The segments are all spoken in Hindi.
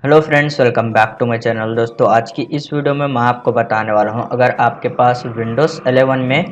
Hello friends, welcome back to my channel. दोस्तों, आज की इस वीडियो में मैं आपको बताने वाला हूं, अगर आपके पास विंडोज़ 11 में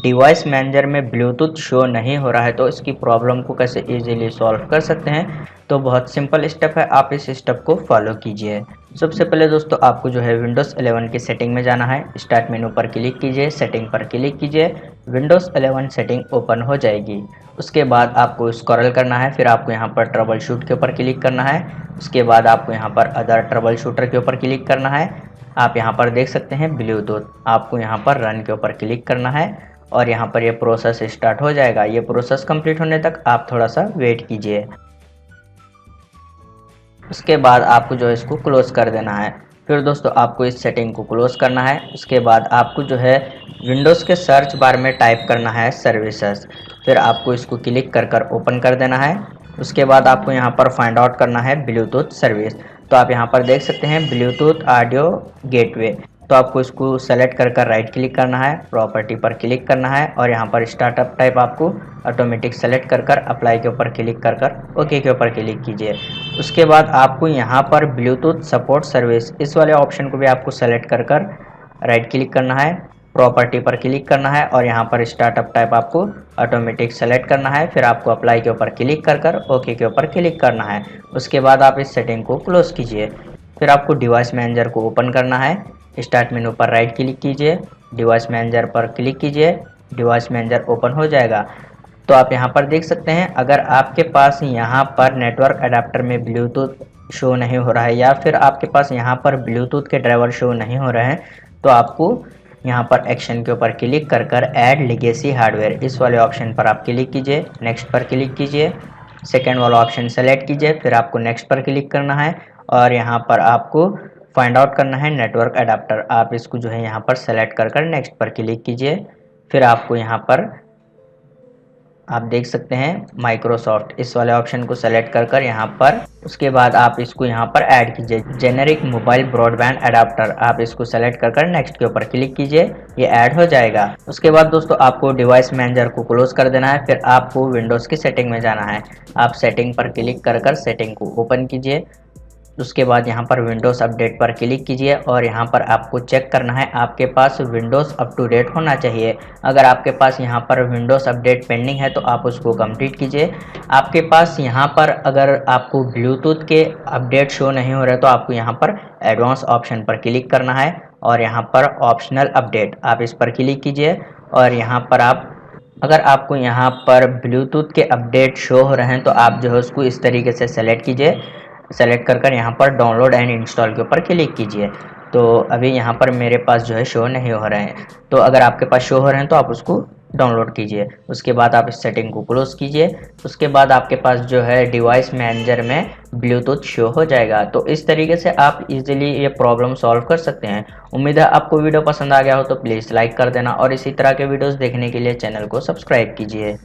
डिवाइस मैनेजर में ब्लूटूथ शो नहीं हो रहा है तो इसकी प्रॉब्लम को कैसे इजीली सॉल्व कर सकते हैं। तो बहुत सिंपल स्टेप है, आप इस स्टेप को फॉलो कीजिए। सबसे पहले दोस्तों, आपको जो है विंडोज़ 11 की सेटिंग में जाना है। स्टार्ट मेनू पर क्लिक कीजिए, सेटिंग पर क्लिक कीजिए, विंडोज़ 11 सेटिंग ओपन हो जाएगी। उसके बाद आपको स्क्रॉल करना है, फिर आपको यहाँ पर ट्रबल शूट के ऊपर क्लिक करना है। उसके बाद आपको यहाँ पर अदर ट्रबल शूटर के ऊपर क्लिक करना है। आप यहाँ पर देख सकते हैं ब्लूटूथ, आपको यहाँ पर रन के ऊपर क्लिक करना है और यहाँ पर ये प्रोसेस स्टार्ट हो जाएगा। ये प्रोसेस कंप्लीट होने तक आप थोड़ा सा वेट कीजिए। उसके बाद आपको जो है इसको क्लोज कर देना है। फिर दोस्तों आपको इस सेटिंग को क्लोज करना है। उसके बाद आपको जो है विंडोज़ के सर्च बार में टाइप करना है सर्विसेज, फिर आपको इसको क्लिक कर कर ओपन कर देना है। उसके बाद आपको यहाँ पर फाइंड आउट करना है ब्लूटूथ सर्विस। तो आप यहाँ पर देख सकते हैं ब्लूटूथ ऑडियो गेटवे। तो आपको इसको सेलेक्ट कर कर राइट क्लिक करना है, प्रॉपर्टी पर क्लिक करना है और यहाँ पर स्टार्टअप टाइप आपको ऑटोमेटिक सेलेक्ट कर कर अप्लाई के ऊपर क्लिक कर कर ओके के ऊपर क्लिक कीजिए। उसके बाद आपको यहाँ पर ब्लूटूथ सपोर्ट सर्विस इस वाले ऑप्शन को भी आपको सेलेक्ट कर कर राइट क्लिक करना है, प्रॉपर्टी पर क्लिक करना है और यहाँ पर स्टार्टअप टाइप आपको ऑटोमेटिक सेलेक्ट करना है। फिर आपको अप्लाई के ऊपर क्लिक कर कर ओके के ऊपर क्लिक करना है। उसके बाद आप इस सेटिंग को क्लोज कीजिए। फिर आपको डिवाइस मैनेजर को ओपन करना है। स्टार्ट मेनू पर राइट क्लिक कीजिए, डिवाइस मैनेजर पर क्लिक कीजिए, डिवाइस मैनेजर ओपन हो जाएगा। तो आप यहाँ पर देख सकते हैं, अगर आपके पास यहाँ पर नेटवर्क अडेप्टर में ब्लूटूथ शो नहीं हो रहा है या फिर आपके पास यहाँ पर ब्लूटूथ के ड्राइवर शो नहीं हो रहे हैं तो आपको यहाँ पर एक्शन के ऊपर क्लिक कर कर ऐड लीगेसी हार्डवेयर इस वाले ऑप्शन पर आप क्लिक कीजिए, नेक्स्ट पर क्लिक कीजिए, सेकेंड वाला ऑप्शन सेलेक्ट कीजिए, फिर आपको नेक्स्ट पर क्लिक करना है और यहाँ पर आपको फाइंड आउट करना है नेटवर्क अडेप्टर। आप इसको जो है यहाँ पर सेलेक्ट कर कर नेक्स्ट पर क्लिक कीजिए। फिर आपको यहाँ पर आप देख सकते हैं माइक्रोसॉफ्ट इस वाले ऑप्शन को सेलेक्ट कर कर यहाँ पर, उसके बाद आप इसको यहाँ पर ऐड कीजिए जेनेरिक मोबाइल ब्रॉडबैंड अडाप्टर। आप इसको सेलेक्ट कर कर नेक्स्ट के ऊपर क्लिक कीजिए, ये ऐड हो जाएगा। उसके बाद दोस्तों आपको डिवाइस मैनेजर को क्लोज कर देना है। फिर आपको विंडोज़ की सेटिंग में जाना है। आप सेटिंग पर क्लिक कर कर सेटिंग को ओपन कीजिए। उसके बाद यहाँ पर विंडोज़ अपडेट पर क्लिक कीजिए और यहाँ पर आपको चेक करना है आपके पास विंडोज़ अप टू डेट होना चाहिए। अगर आपके पास यहाँ पर विंडोज़ अपडेट पेंडिंग है तो आप उसको कंप्लीट कीजिए। आपके पास यहाँ पर अगर आपको ब्लूटूथ के अपडेट शो नहीं हो रहे तो आपको यहाँ पर एडवांस ऑप्शन पर क्लिक करना है और यहाँ पर ऑप्शनल अपडेट आप इस पर क्लिक कीजिए और यहाँ पर आप अगर आपको यहाँ पर ब्लूटूथ के अपडेट शो हो रहे हैं तो आप जो है उसको इस तरीके से सेलेक्ट कीजिए। सेलेक्ट कर कर यहाँ पर डाउनलोड एंड इंस्टॉल के ऊपर क्लिक कीजिए। तो अभी यहाँ पर मेरे पास जो है शो नहीं हो रहे हैं, तो अगर आपके पास शो हो रहे हैं तो आप उसको डाउनलोड कीजिए। उसके बाद आप इस सेटिंग को क्लोज कीजिए। उसके बाद आपके पास जो है डिवाइस मैनेजर में ब्लूटूथ शो हो जाएगा। तो इस तरीके से आप इजीली ये प्रॉब्लम सॉल्व कर सकते हैं। उम्मीद है आपको वीडियो पसंद आ गया हो तो प्लीज़ लाइक कर देना और इसी तरह के वीडियोज़ देखने के लिए चैनल को सब्सक्राइब कीजिए।